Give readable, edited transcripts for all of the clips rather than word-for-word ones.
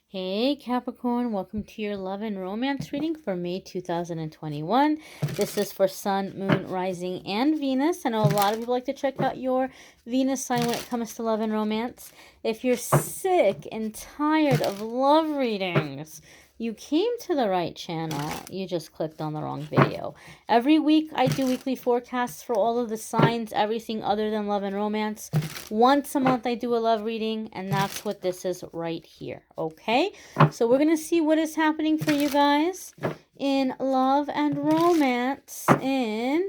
Hey Capricorn, welcome to your love and romance reading for May 2021. This is for Sun, Moon, Rising, and Venus. I know a lot of people like to check out your Venus sign when it comes to love and romance. If you're sick and tired of love readings, you came to the right channel. You just clicked on the wrong video. Every week I do weekly forecasts for all of the signs, everything other than love and romance. Once a month I do a love reading, and that's what this is right here. Okay, so we're gonna see what is happening for you guys in love and romance in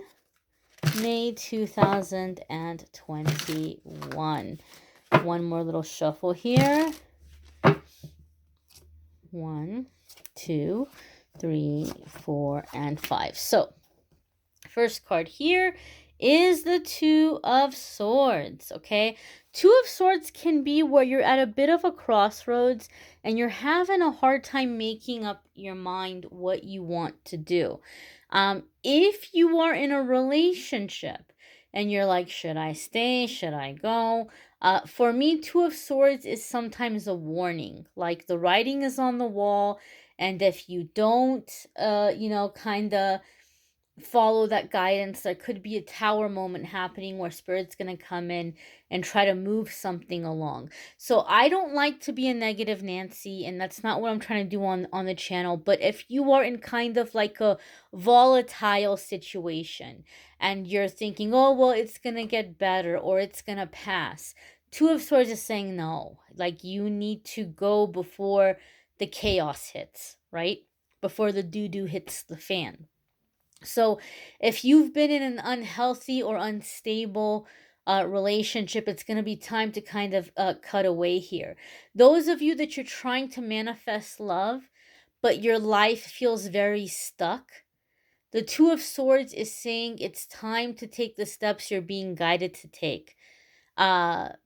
May 2021. One more little shuffle here. 1, 2, 3, 4, and 5. So first card here is the Two of Swords. Okay, Two of Swords can be where you're at a bit of a crossroads and you're having a hard time making up your mind what you want to do. If you are in a relationship and you're like, should I stay, should I go, for me, Two of Swords is sometimes a warning, like the writing is on the wall, and if you don't kind of follow that guidance, there could be a tower moment happening where spirit's going to come in and try to move something along. So I don't like to be a negative Nancy, and that's not what I'm trying to do on the channel. But if you are in kind of like a volatile situation and you're thinking, oh well, it's going to get better or it's going to pass, Two of Swords is saying no. Like, you need to go before the chaos hits, right? Before the doo-doo hits the fan. So if you've been in an unhealthy or unstable relationship, it's going to be time to kind of cut away here. Those of you that you're trying to manifest love, but your life feels very stuck, the Two of Swords is saying it's time to take the steps you're being guided to take,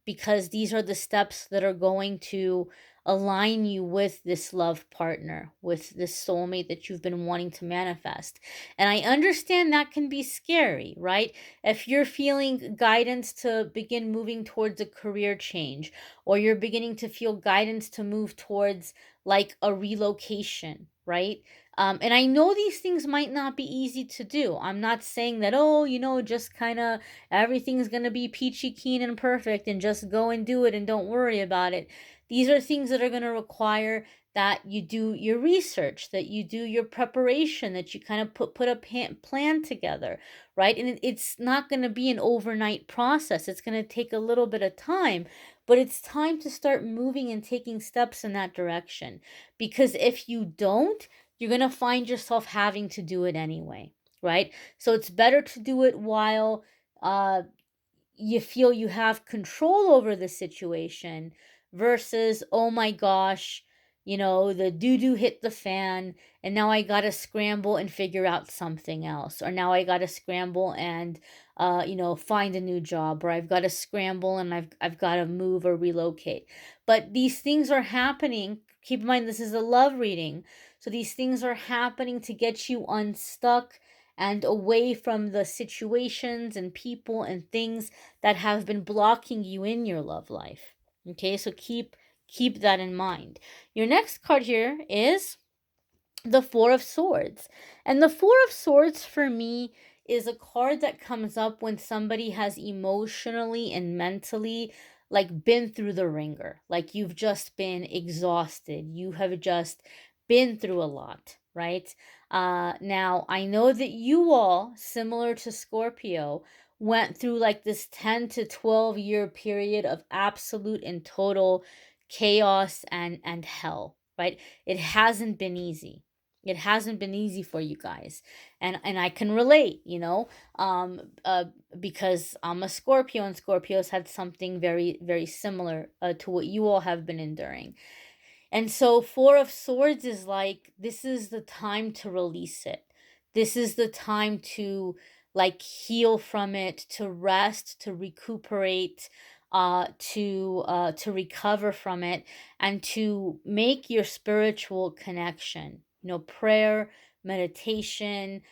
because these are the steps that are going to align you with this love partner, with this soulmate that you've been wanting to manifest. And I understand that can be scary, right? If you're feeling guidance to begin moving towards a career change, or you're beginning to feel guidance to move towards like a relocation, right? And I know these things might not be easy to do. I'm not saying that, oh, just kind of everything's going to be peachy keen and perfect and just go and do it and don't worry about it. These are things that are going to require that you do your research, that you do your preparation, that you kind of put a plan together, right? And it's not going to be an overnight process. It's going to take a little bit of time, but it's time to start moving and taking steps in that direction. Because if you don't, you're going to find yourself having to do it anyway, right? So it's better to do it while you feel you have control over the situation versus, oh my gosh, the doo-doo hit the fan and now I got to scramble and figure out something else. Or now I got to scramble and, find a new job, or I've got to scramble and I've got to move or relocate. But these things are happening. Keep in mind, this is a love reading. So these things are happening to get you unstuck and away from the situations and people and things that have been blocking you in your love life. Okay, so keep that in mind. Your next card here is the Four of Swords. And the Four of Swords for me is a card that comes up when somebody has emotionally and mentally like been through the ringer. Like, you've just been exhausted. You have just been through a lot, right? Now, I know that you all, similar to Scorpio, went through like this 10 to 12 year period of absolute and total chaos and hell, right? It hasn't been easy. It hasn't been easy for you guys. And I can relate, because I'm a Scorpio, and Scorpios had something very, very similar to what you all have been enduring. And so Four of Swords is like, this is the time to release it. This is the time to like heal from it, to rest, to recuperate, to recover from it, and to make your spiritual connection, prayer, meditation,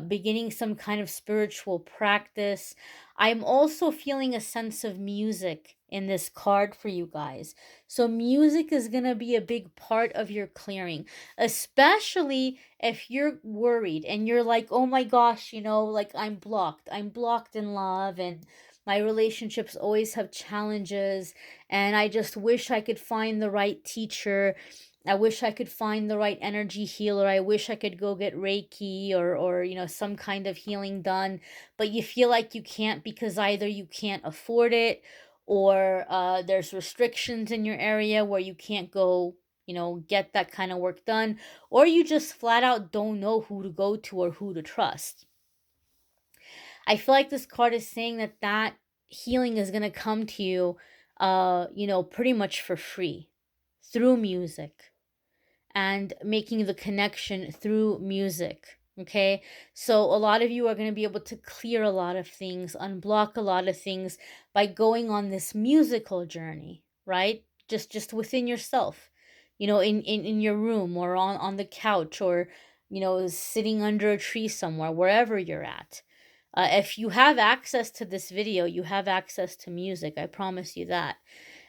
beginning some kind of spiritual practice. I'm also feeling a sense of music in this card for you guys. So, music is going to be a big part of your clearing, especially if you're worried and you're like, oh my gosh, like I'm blocked. I'm blocked in love, and my relationships always have challenges, and I just wish I could find the right teacher. I wish I could find the right energy healer. I wish I could go get Reiki or some kind of healing done, but you feel like you can't because either you can't afford it, or there's restrictions in your area where you can't go, get that kind of work done, or you just flat out don't know who to go to or who to trust. I feel like this card is saying that healing is going to come to you, pretty much for free through music, and making the connection through music. Okay. So a lot of you are going to be able to clear a lot of things, unblock a lot of things by going on this musical journey, right? Just within yourself, in your room, or on the couch, or, sitting under a tree somewhere, wherever you're at. If you have access to this video, you have access to music. I promise you that.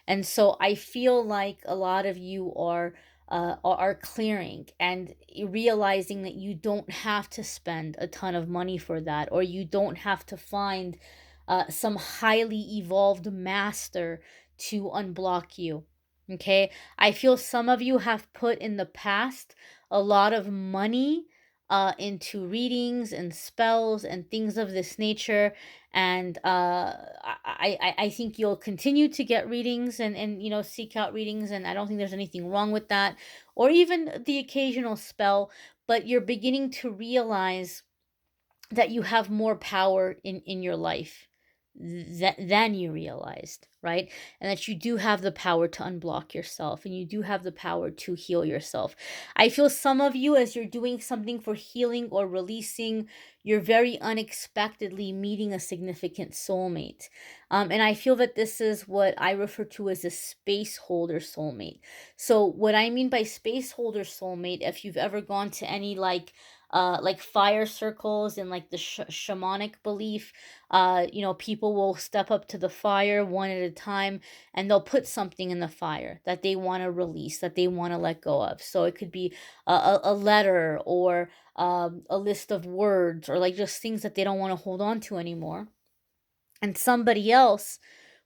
And so I feel like a lot of you are clearing and realizing that you don't have to spend a ton of money for that, or you don't have to find some highly evolved master to unblock you. Okay, I feel some of you have put in the past a lot of money into readings and spells and things of this nature, and I think you'll continue to get readings, and seek out readings, and I don't think there's anything wrong with that, or even the occasional spell, but you're beginning to realize that you have more power in your life than you realized, right? And that you do have the power to unblock yourself, and you do have the power to heal yourself. I feel some of you, as you're doing something for healing or releasing, you're very unexpectedly meeting a significant soulmate. And I feel that this is what I refer to as a space holder soulmate. So what I mean by space holder soulmate, if you've ever gone to any like fire circles and like the shamanic belief, people will step up to the fire one at a time, and they'll put something in the fire that they want to release, that they want to let go of. So it could be a letter, or a list of words, or like just things that they don't want to hold on to anymore. And somebody else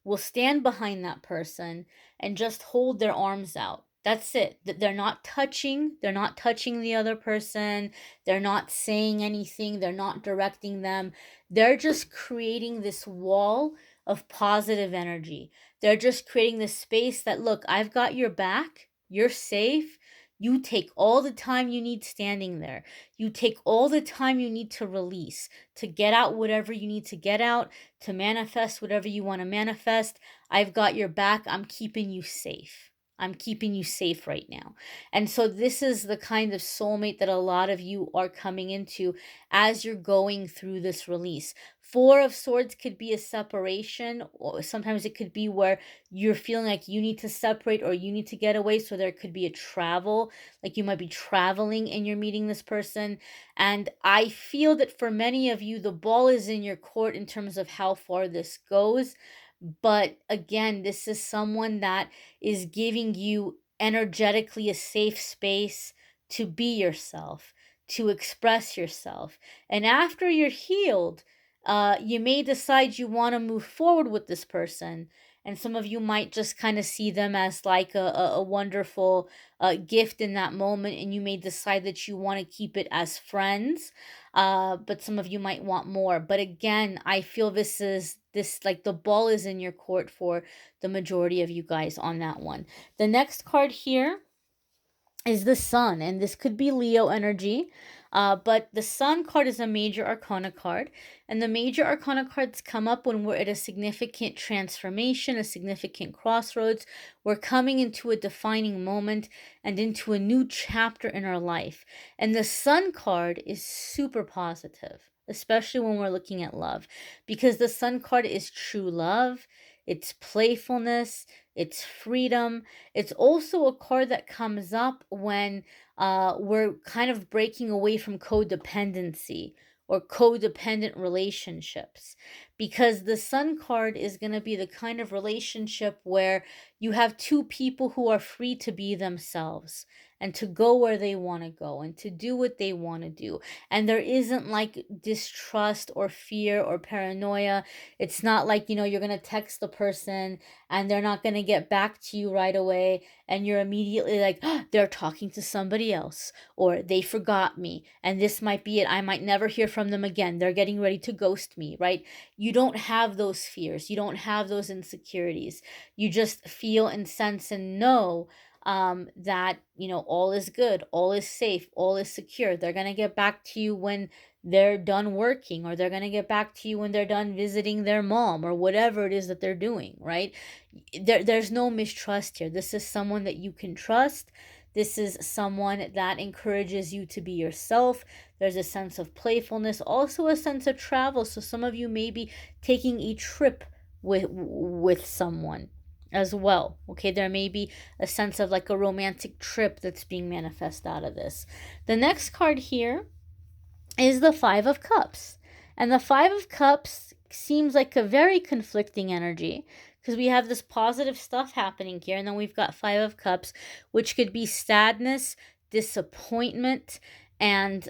will stand behind that person and just hold their arms out. That's it. They're not touching. They're not touching the other person. They're not saying anything. They're not directing them. They're just creating this wall of positive energy. They're just creating this space that, look, I've got your back. You're safe. You take all the time you need standing there. You take all the time you need to release, to get out whatever you need to get out, to manifest whatever you want to manifest. I've got your back. I'm keeping you safe. I'm keeping you safe right now. And so this is the kind of soulmate that a lot of you are coming into as you're going through this release. Four of Swords could be a separation, or sometimes it could be where you're feeling like you need to separate or you need to get away. So there could be a travel, like you might be traveling and you're meeting this person. And I feel that for many of you, the ball is in your court in terms of how far this goes. But again, this is someone that is giving you energetically a safe space to be yourself, to express yourself. And after you're healed, you may decide you want to move forward with this person. And some of you might just kind of see them as like a wonderful gift in that moment. And you may decide that you want to keep it as friends. But some of you might want more. But again, I feel this like the ball is in your court for the majority of you guys on that one. The next card here is the Sun, and this could be Leo energy, but the Sun card is a major arcana card, and the major arcana cards come up when we're at a significant transformation, a significant crossroads. We're coming into a defining moment and into a new chapter in our life, and the Sun card is super positive, especially when we're looking at love, because the Sun card is true love, it's playfulness, it's freedom. It's also a card that comes up when we're kind of breaking away from codependency or codependent relationships, because the Sun card is going to be the kind of relationship where you have two people who are free to be themselves and to go where they want to go and to do what they want to do. And there isn't like distrust or fear or paranoia. It's not like, you're going to text the person and they're not going to get back to you right away. And you're immediately like, "Oh, they're talking to somebody else, or they forgot me. And this might be it. I might never hear from them again. They're getting ready to ghost me," right? You don't have those fears. You don't have those insecurities. You just feel and sense and know that, all is good, all is safe, all is secure. They're going to get back to you when they're done working, or they're going to get back to you when they're done visiting their mom, or whatever it is that they're doing, right? There's no mistrust here. This is someone that you can trust. This is someone that encourages you to be yourself. There's a sense of playfulness, also a sense of travel. So some of you may be taking a trip with someone as well. Okay, there may be a sense of like a romantic trip that's being manifest out of this. The next card here is the Five of Cups. And the Five of Cups seems like a very conflicting energy, because we have this positive stuff happening here, and then we've got Five of Cups, which could be sadness, disappointment, and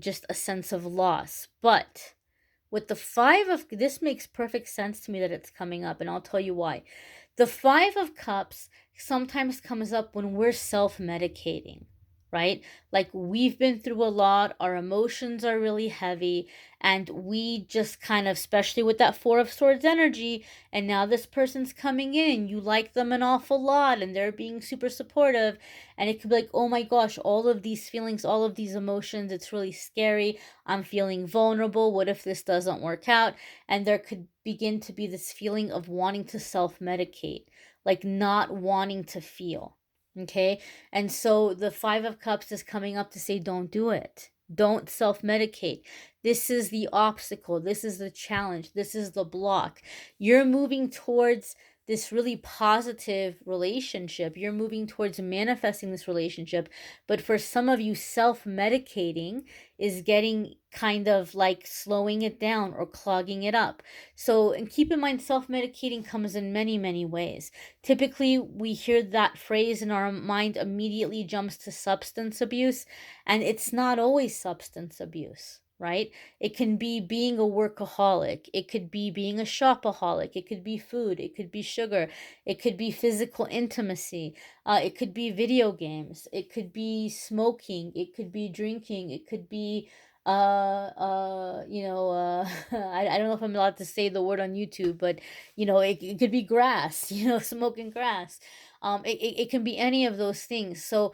just a sense of loss. But with the Five of, this makes perfect sense to me that it's coming up, and I'll tell you why. The Five of Cups sometimes comes up when we're self-medicating, right? Like we've been through a lot, our emotions are really heavy, and we just kind of, especially with that Four of Swords energy, and now this person's coming in, you like them an awful lot, and they're being super supportive, and it could be like, oh my gosh, all of these feelings, all of these emotions, it's really scary, I'm feeling vulnerable, what if this doesn't work out? And there could begin to be this feeling of wanting to self-medicate, like not wanting to feel. Okay, and so the Five of Cups is coming up to say, don't do it. Don't self-medicate. This is the obstacle. This is the challenge. This is the block. You're moving towards this really positive relationship. You're moving towards manifesting this relationship. But for some of you, self-medicating is getting kind of like slowing it down or clogging it up. So, and keep in mind, self-medicating comes in many, many ways. Typically, we hear that phrase and our mind immediately jumps to substance abuse, and it's not always substance abuse, right? It can be being a workaholic. It could be being a shopaholic. It could be food. It could be sugar. It could be physical intimacy. It could be video games. It could be smoking. It could be drinking. It could be I don't know if I'm allowed to say the word on YouTube, but it could be grass, smoking grass. It can be any of those things. So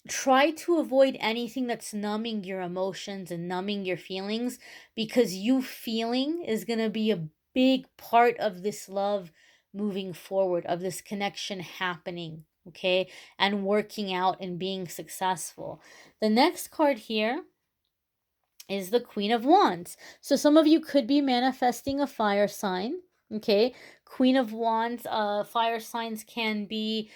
try to avoid anything that's numbing your emotions and numbing your feelings, because you feeling is going to be a big part of this love moving forward, of this connection happening, okay, and working out and being successful. The next card here is the Queen of Wands. So some of you could be manifesting a fire sign, okay? Queen of Wands, fire signs can be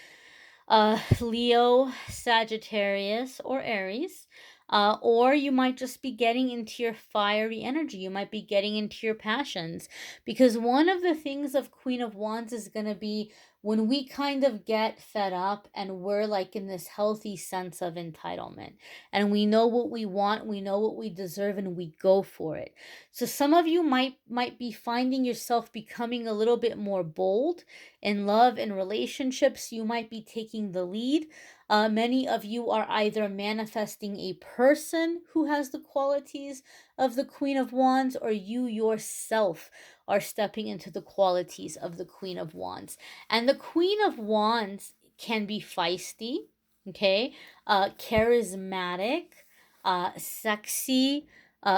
Leo, Sagittarius, or Aries. Or you might just be getting into your fiery energy. You might be getting into your passions. Because one of the things of Queen of Wands is going to be when we kind of get fed up and we're like in this healthy sense of entitlement. And we know what we want, we know what we deserve, and we go for it. So some of you might be finding yourself becoming a little bit more bold in love and relationships. You might be taking the lead. Many of you are either manifesting a person who has the qualities of the Queen of Wands, or you yourself are stepping into the qualities of the Queen of Wands. And the Queen of Wands can be feisty, okay, charismatic, sexy,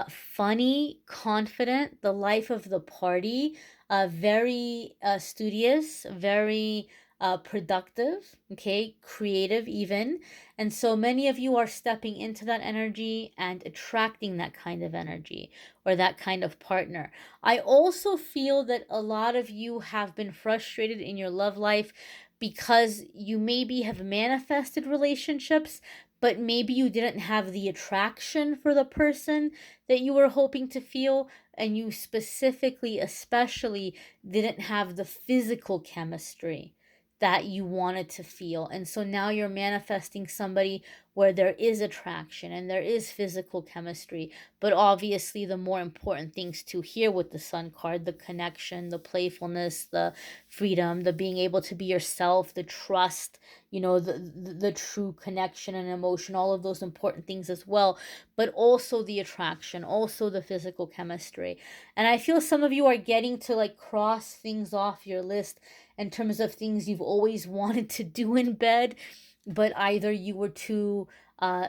funny, confident, the life of the party, very studious, very productive, okay, creative even. And so many of you are stepping into that energy and attracting that kind of energy or that kind of partner. I also feel that a lot of you have been frustrated in your love life because you maybe have manifested relationships, but maybe you didn't have the attraction for the person that you were hoping to feel, and you specifically, especially, didn't have the physical chemistry that you wanted to feel. And so now you're manifesting somebody where there is attraction and there is physical chemistry. But obviously, the more important things to here with the Sun card, the connection, the playfulness, the freedom, the being able to be yourself, the trust, the true connection and emotion, all of those important things as well, but also the attraction, also the physical chemistry. And I feel some of you are getting to like cross things off your list in terms of things you've always wanted to do in bed, but either you were too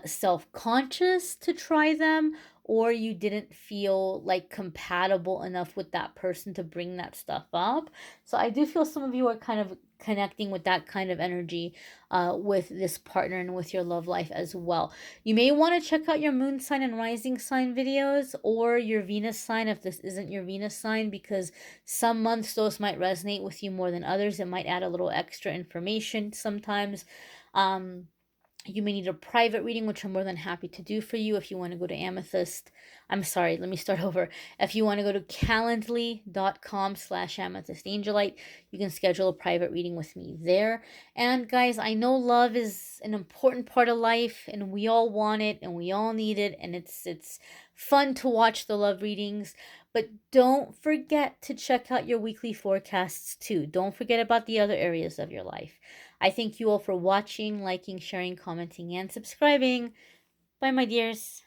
self-conscious to try them, or you didn't feel like compatible enough with that person to bring that stuff up. So I do feel some of you are kind of connecting with that kind of energy with this partner and with your love life as well. You may want to check out your moon sign and rising sign videos, or your Venus sign if this isn't your Venus sign, because some months those might resonate with you more than others. It might add a little extra information sometimes. You may need a private reading, which I'm more than happy to do for you. If you want to go to Amethyst, I'm sorry, let me start over. If you want to go to calendly.com/amethystangelite, you can schedule a private reading with me there. And guys, I know love is an important part of life, and we all want it, and we all need it, and it's fun to watch the love readings. But don't forget to check out your weekly forecasts too. Don't forget about the other areas of your life. I thank you all for watching, liking, sharing, commenting, and subscribing. Bye, my dears.